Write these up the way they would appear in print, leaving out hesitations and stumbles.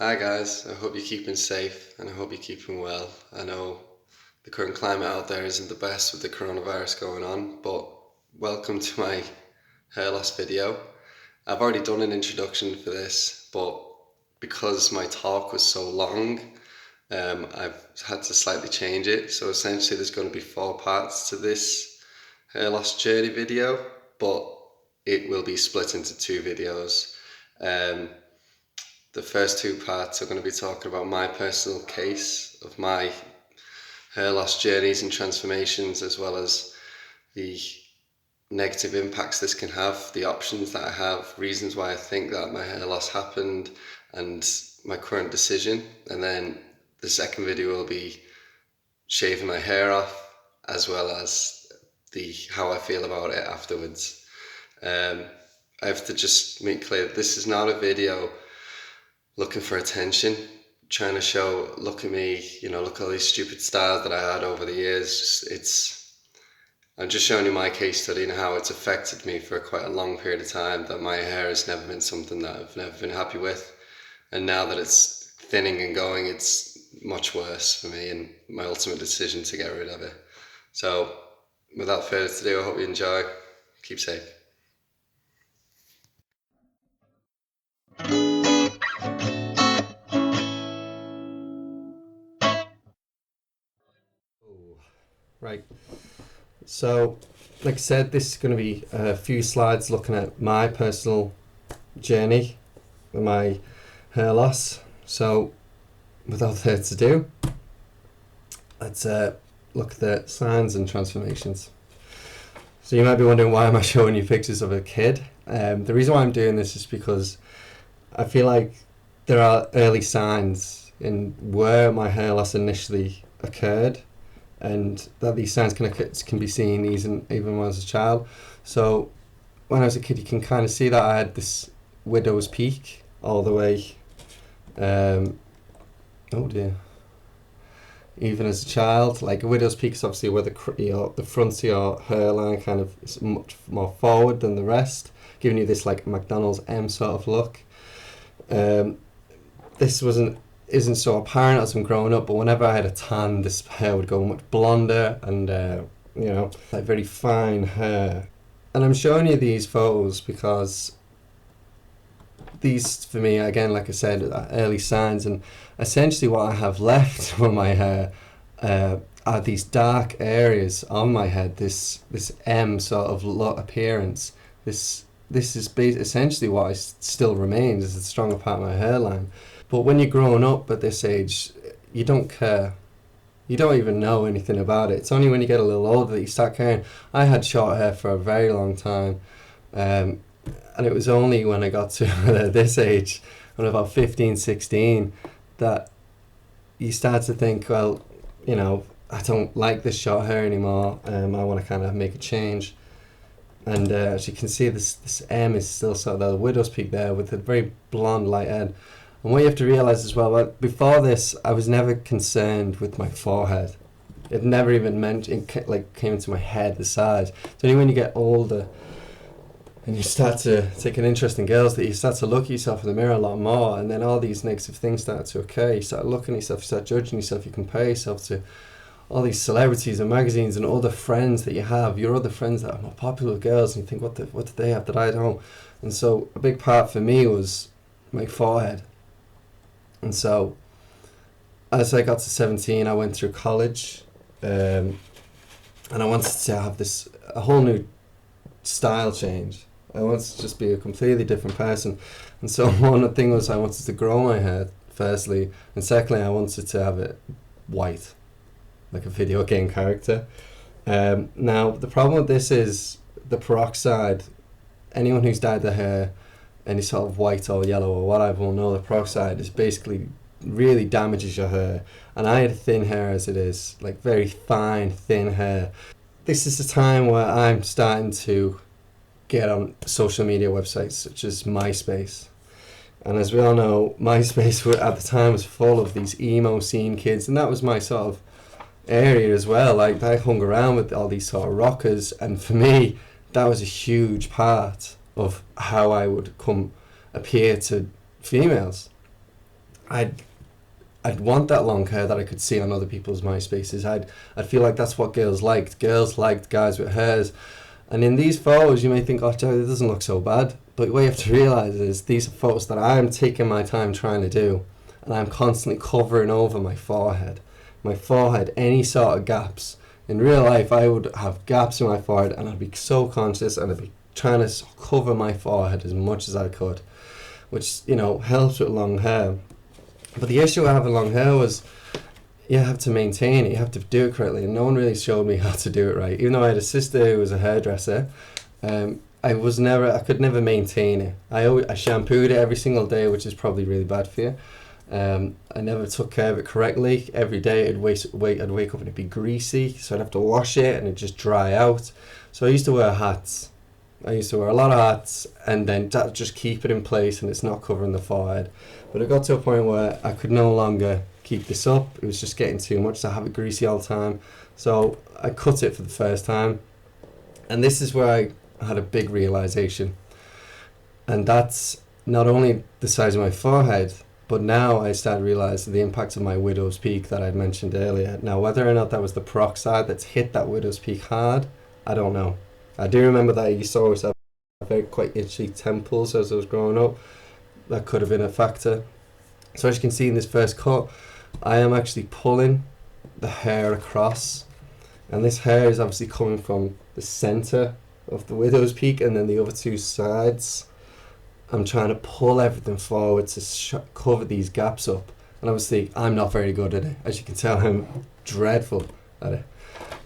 Hi guys, I hope you're keeping safe and I hope you're keeping well. I know the current climate out there isn't the best with the coronavirus going on, but welcome to my hair loss video. I've already done an introduction for this, but because my talk was so long, I've had to slightly change it. So essentially, there's going to be four parts to this hair loss journey video, but it will be split into two videos. Um, the first two parts are going to be talking about my personal case of my hair loss journeys and transformations, as well as the negative impacts this can have, the options that I have, reasons why I think that my hair loss happened, and my current decision. And then the second video will be shaving my hair off, as well as the how I feel about it afterwards. Um, I have to just make clear that this is not a video looking for attention, trying to show, look at me, look at all these stupid styles that I had over the years. I'm just showing you my case study and how it's affected me for quite a long period of time, that my hair has never been something that I've never been happy with. And now that it's thinning and going, it's much worse for me, and my ultimate decision to get rid of it. So without further ado, I hope you enjoy. Keep safe. Right. So, like I said, this is going to be a few slides looking at my personal journey with my hair loss. So, without further ado, let's look at the signs and transformations. So, you might be wondering, why am I showing you pictures of a kid? The reason why I'm doing this is because I feel like there are early signs in where my hair loss initially occurred, and that these signs can be seen even when I was a child. So when I was a kid, you can kind of see that I had this widow's peak all the way. Oh dear. Even as a child, like a widow's peak is obviously where the front of your hairline kind of is much more forward than the rest, giving you this like McDonald's M sort of look. This isn't so apparent as I'm growing up, but whenever I had a tan, this hair would go much blonder and like very fine hair. And I'm showing you these photos because these, for me, again, like I said, are early signs, and essentially what I have left on my hair are these dark areas on my head, this M sort of appearance. This is essentially what still remains as a stronger part of my hairline. But when you're growing up at this age, you don't care. You don't even know anything about it. It's only when you get a little older that you start caring. I had short hair for a very long time. And it was only when I got to this age, when I was about 15, 16, that you start to think, well, I don't like this short hair anymore. I want to kind of make a change. And as you can see, this M is still sort of the widow's peak there with a very blonde light head. And what you have to realise as well, before this, I was never concerned with my forehead. It never even came into my head, the size. It's only when you get older and you start to take an interest in girls that you start to look at yourself in the mirror a lot more, and then all these negative things start to occur. You start looking at yourself, you start judging yourself, you compare yourself to all these celebrities and magazines and other friends that you have, your other friends that are more popular with girls, and you think, what do they have that I don't? And so a big part for me was my forehead. And so as I got to 17, I went through college, and I wanted to have a whole new style change. I wanted to just be a completely different person. And so one thing was I wanted to grow my hair, firstly, and secondly, I wanted to have it white, like a video game character. Now, the problem with this is the peroxide. Anyone who's dyed their hair any sort of white or yellow or whatever will know the peroxide is basically really damages your hair. And I had thin hair as it is, like very fine, thin hair. This is the time where I'm starting to get on social media websites such as MySpace. And as we all know, MySpace at the time was full of these emo scene kids, and that was my sort of area as well. Like, I hung around with all these sort of rockers, and for me, that was a huge part of how I would appear to females. I'd I'd want that long hair that I could see on other people's MySpaces. I'd feel like that's what girls liked. Girls liked guys with hairs. And in these photos, you may think, oh, Joe, it doesn't look so bad. But what you have to realise is these are photos that I'm taking my time trying to do. And I'm constantly covering over my forehead. My forehead, any sort of gaps. In real life, I would have gaps in my forehead and I'd be so conscious and I'd be trying to cover my forehead as much as I could. Which, helps with long hair. But the issue I have with long hair was you have to maintain it, you have to do it correctly, and no one really showed me how to do it right. Even though I had a sister who was a hairdresser, I could never maintain it. I shampooed it every single day, which is probably really bad for you. I never took care of it correctly. Every day I'd wake up and it'd be greasy, so I'd have to wash it and it'd just dry out. So I used to wear hats. I used to wear a lot of hats, and then that just keep it in place and it's not covering the forehead. But it got to a point where I could no longer keep this up. It was just getting too much to have it greasy all the time. So I cut it for the first time. And this is where I had a big realization. And that's not only the size of my forehead, but now I started realizing the impact of my widow's peak that I'd mentioned earlier. Now, whether or not that was the peroxide that's hit that widow's peak hard, I don't know. I do remember that I used to always have very quite itchy temples as I was growing up. That could have been a factor. So as you can see in this first cut, I am actually pulling the hair across, and this hair is obviously coming from the center of the widow's peak and then the other two sides. I'm trying to pull everything forward to cover these gaps up, and obviously I'm not very good at it. As you can tell, I'm dreadful at it.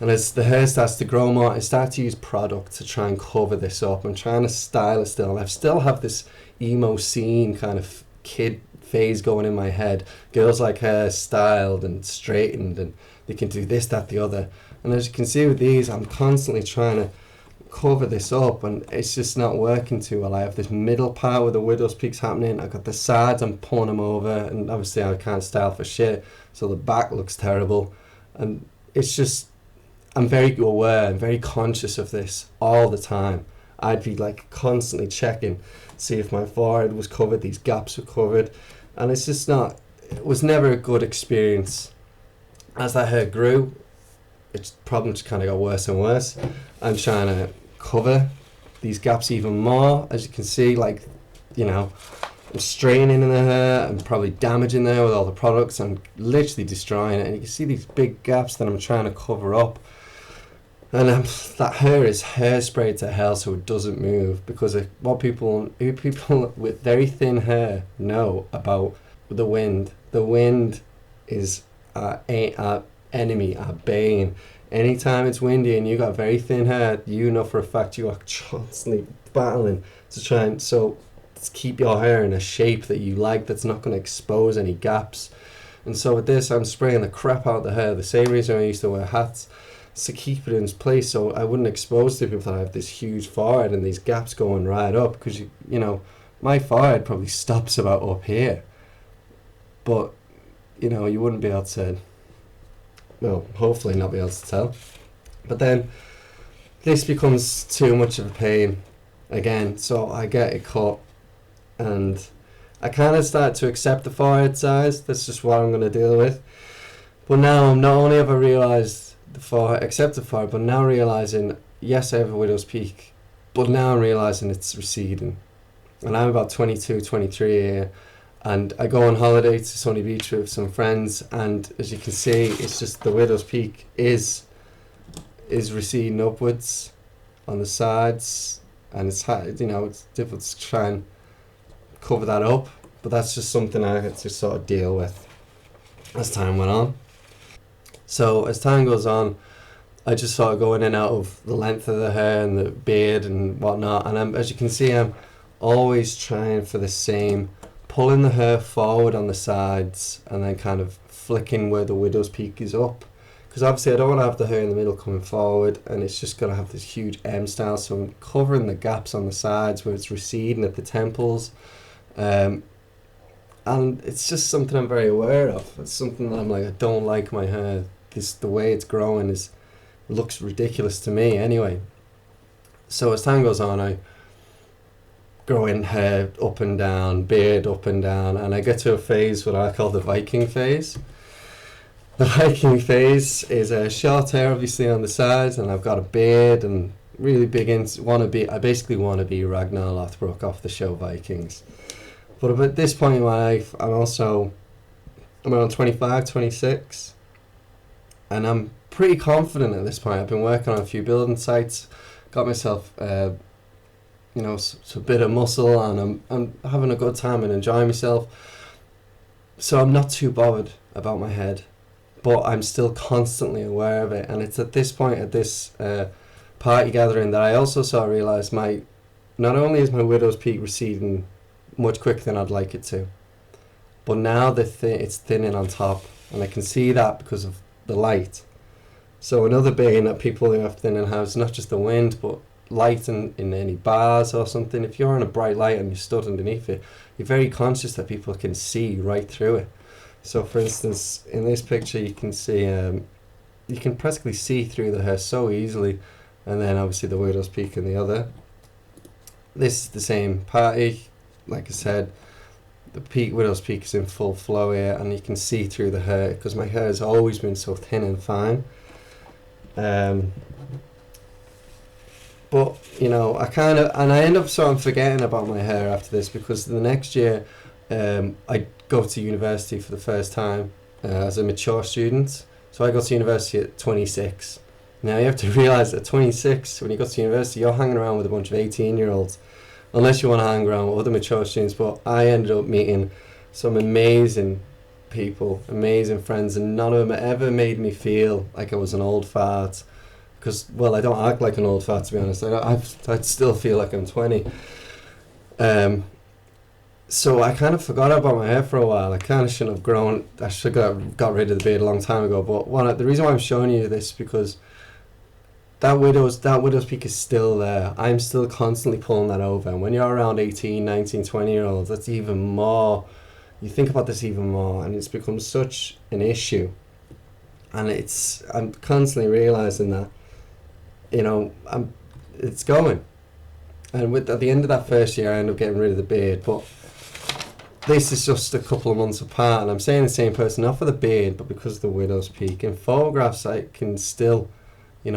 And as the hair starts to grow more, I start to use product to try and cover this up. I'm trying to style it still. I still have this emo scene kind of kid phase going in my head. Girls like hair styled and straightened, and they can do this, that, the other. And as you can see with these, I'm constantly trying to cover this up, and it's just not working too well. I have this middle part where the widow's peak's happening. I've got the sides, I'm pulling them over, and obviously I can't style for shit, so the back looks terrible. And it's just, I'm very aware and very conscious of this all the time. I'd be like constantly checking, see if my forehead was covered, these gaps were covered, and it's just not, it was never a good experience. As that hair grew, its problem just kind of got worse and worse. I'm trying to cover these gaps even more. As you can see, I'm straightening in the hair, I'm probably damaging the hair with all the products, I'm literally destroying it, and you can see these big gaps that I'm trying to cover up. And that hair is hairsprayed to hell so it doesn't move, because what people with very thin hair know about the wind. The wind is our enemy, our bane. Anytime it's windy and you got very thin hair, you know for a fact you are constantly battling to try and keep your hair in a shape that you like, that's not going to expose any gaps. And so with this, I'm spraying the crap out of the hair. The same reason I used to wear hats, to keep it in place so I wouldn't expose to people that I have this huge forehead and these gaps going right up, because my forehead probably stops about up here, but you wouldn't be able to, well, hopefully not be able to tell. But then this becomes too much of a pain again, so I get it cut, and I kind of start to accept the forehead size. That's just what I'm going to deal with. But now, not only have I realised the forehead, accept the forehead, but now realising, yes, I have a widow's peak, but now I'm realising it's receding. And I'm about 22, 23 here, and I go on holiday to Sunny Beach with some friends, and as you can see, it's just the widow's peak is receding upwards on the sides, and it's it's difficult to try and cover that up, but that's just something I had to sort of deal with as time went on. So as time goes on, I just sort of go in and out of the length of the hair and the beard and whatnot, and as you can see, I'm always trying for the same, pulling the hair forward on the sides and then kind of flicking where the widow's peak is up, because obviously I don't want to have the hair in the middle coming forward and it's just going to have this huge M style, so I'm covering the gaps on the sides where it's receding at the temples, and it's just something I'm very aware of. It's something that I'm like, I don't like my hair, the way it's growing looks ridiculous to me anyway. So as time goes on, I growing hair up and down, beard up and down, and I get to a phase what I call the Viking phase. The Viking phase is a short hair, obviously, on the sides, and I've got a beard and really big into I basically want to be Ragnar Lothbrok off the show Vikings. But at this point in my life, I'm around 25, 26, and I'm pretty confident at this point. I've been working on a few building sites, got myself, a bit of muscle, and I'm having a good time and enjoying myself. So I'm not too bothered about my head, but I'm still constantly aware of it. And it's at this point, at this party gathering, that I also sort of realised not only is my widow's peak receding much quicker than I'd like it to, but now it's thinning on top, and I can see that because of the light. So another bane that people who have thinning have is not just the wind, but light in any bars or something. If you're on a bright light and you stood underneath it, you're very conscious that people can see right through it. So for instance, in this picture you can see, you can practically see through the hair so easily, and then obviously the widow's peak in the other. This is the same party, like I said, the widow's peak is in full flow here, and you can see through the hair because my hair has always been so thin and fine. But I end up sort of forgetting about my hair after this, because the next year I go to university for the first time as a mature student. So I go to university at 26. Now you have to realise at 26, when you go to university, you're hanging around with a bunch of 18-year-olds, unless you want to hang around with other mature students. But I ended up meeting some amazing people, amazing friends, and none of them ever made me feel like I was an old fart. Because, well, I don't act like an old fart, to be honest. I'd still feel like I'm 20. So I kind of forgot about my hair for a while. I kind of shouldn't have grown. I should have got rid of the beard a long time ago. But the reason why I'm showing you this is because that widow's peak is still there. I'm still constantly pulling that over. And when you're around 18, 19, 20-year-olds, that's even more. You think about this even more, and it's become such an issue. And I'm constantly realising that, it's going. And at the end of that first year, I end up getting rid of the beard. But this is just a couple of months apart, and I'm saying the same person, not for the beard, but because of the widow's peak. In photographs, I can still,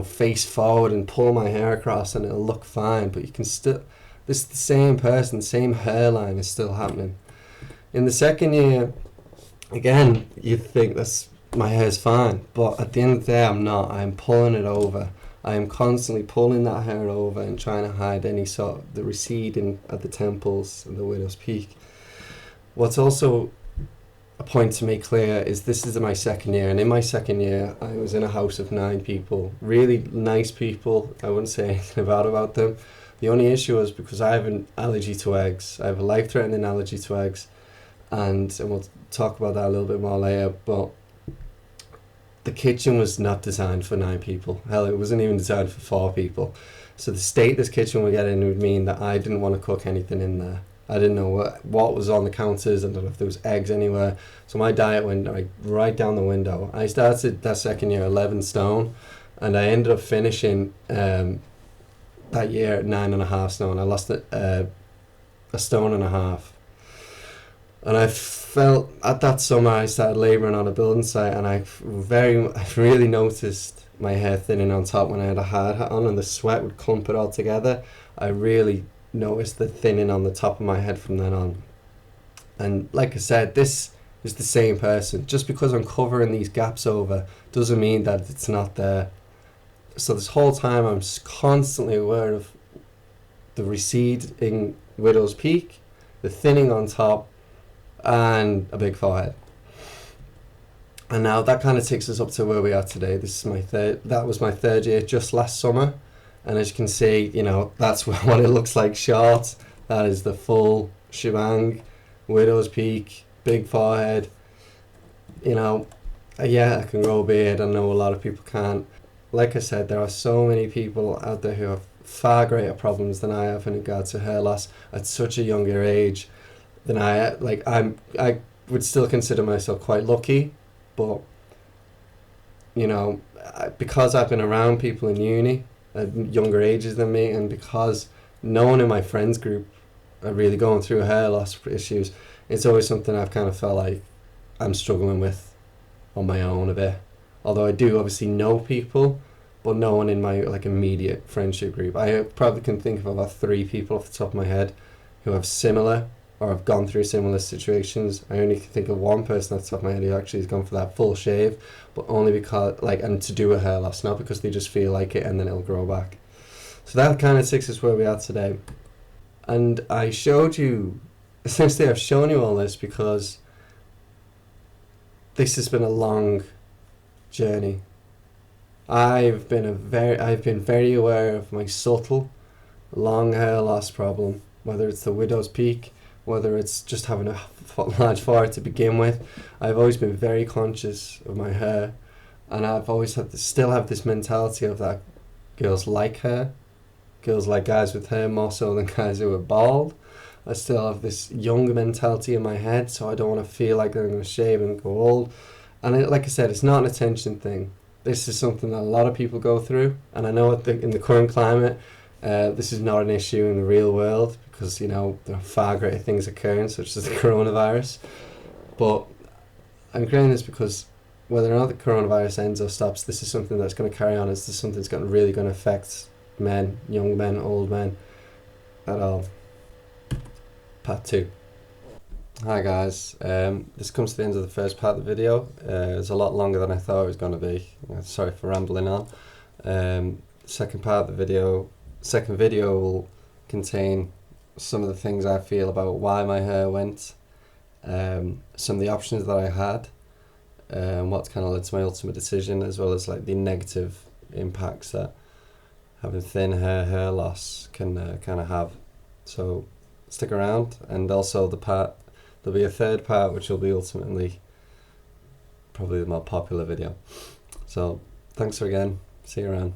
face forward and pull my hair across, and it'll look fine. But you can still, this is the same person, same hairline is still happening. In the second year, again, you'd think my hair's fine, but at the end of the day, I'm not. I'm pulling it over. I am constantly pulling that hair over and trying to hide any sort of the receding at the temples and the widow's peak. What's also a point to make clear is this is my second year, and in my second year, I was in a house of 9 people, really nice people. I wouldn't say anything about them. The only issue was because I have an allergy to eggs. I have a life-threatening allergy to eggs, and we'll talk about that a little bit more later, but the kitchen was not designed for 9 people. Hell, it wasn't even designed for 4 people. So the state this kitchen would get in would mean that I didn't want to cook anything in there. I didn't know what was on the counters. I don't know if there was eggs anywhere. So my diet went right down the window. I started that second year 11 stone, and I ended up finishing that year at 9.5 stone. I lost a stone and a half. And I felt at that summer I started labouring on a building site, and I really noticed my hair thinning on top when I had a hard hat on, and the sweat would clump it all together. I really noticed the thinning on the top of my head from then on. And like I said, this is the same person. Just because I'm covering these gaps over doesn't mean that it's not there. So this whole time I'm constantly aware of the receding widow's peak, the thinning on top, and a big forehead. And now that kind of takes us up to where we are today. That was my third year just last summer, and as you can see, that's what it looks like short. That is the full shebang, widow's peak, big forehead. Yeah, I can grow a beard. I know a lot of people can't. Like I said, there are so many people out there who have far greater problems than I have in regard to hair loss at such a younger age than I would still consider myself quite lucky, but because I've been around people in uni at younger ages than me, and because no one in my friends group are really going through hair loss issues, it's always something I've kind of felt like I'm struggling with on my own a bit. Although I do obviously know people, but no one in my like immediate friendship group. I probably can think of about 3 people off the top of my head who have similar or have gone through similar situations. I only can think of one person off the top of my head who actually has gone for that full shave, but only because and to do a hair loss, not because they just feel like it and then it'll grow back. So that kind of takes us where we are today. And I showed you, essentially I've shown you all this because this has been a long journey. I've been very aware of my subtle long hair loss problem, whether it's the widow's peak, whether it's just having a large forehead to begin with. I've always been very conscious of my hair, and I've always still have this mentality of that girls like hair, girls like guys with hair more so than guys who are bald. I still have this young mentality in my head, so I don't want to feel like I'm going to shave and go old. And like I said, it's not an attention thing. This is something that a lot of people go through, and I know in the current climate, this is not an issue in the real world because, you know, there are far greater things occurring, such as the coronavirus. But I'm creating this because whether or not the coronavirus ends or stops, this is something that's going to carry on. This is something that's really going to affect men, young men, old men, at all. Part 2. Hi guys, this comes to the end of the first part of the video. It's a lot longer than I thought it was going to be. Sorry for rambling on. Second video will contain some of the things I feel about why my hair went, some of the options that I had, what's kind of led to my ultimate decision, as well as like the negative impacts that having thin hair loss can kind of have. So stick around, and also there'll be a third part which will be ultimately probably the more popular video. So thanks again, see you around.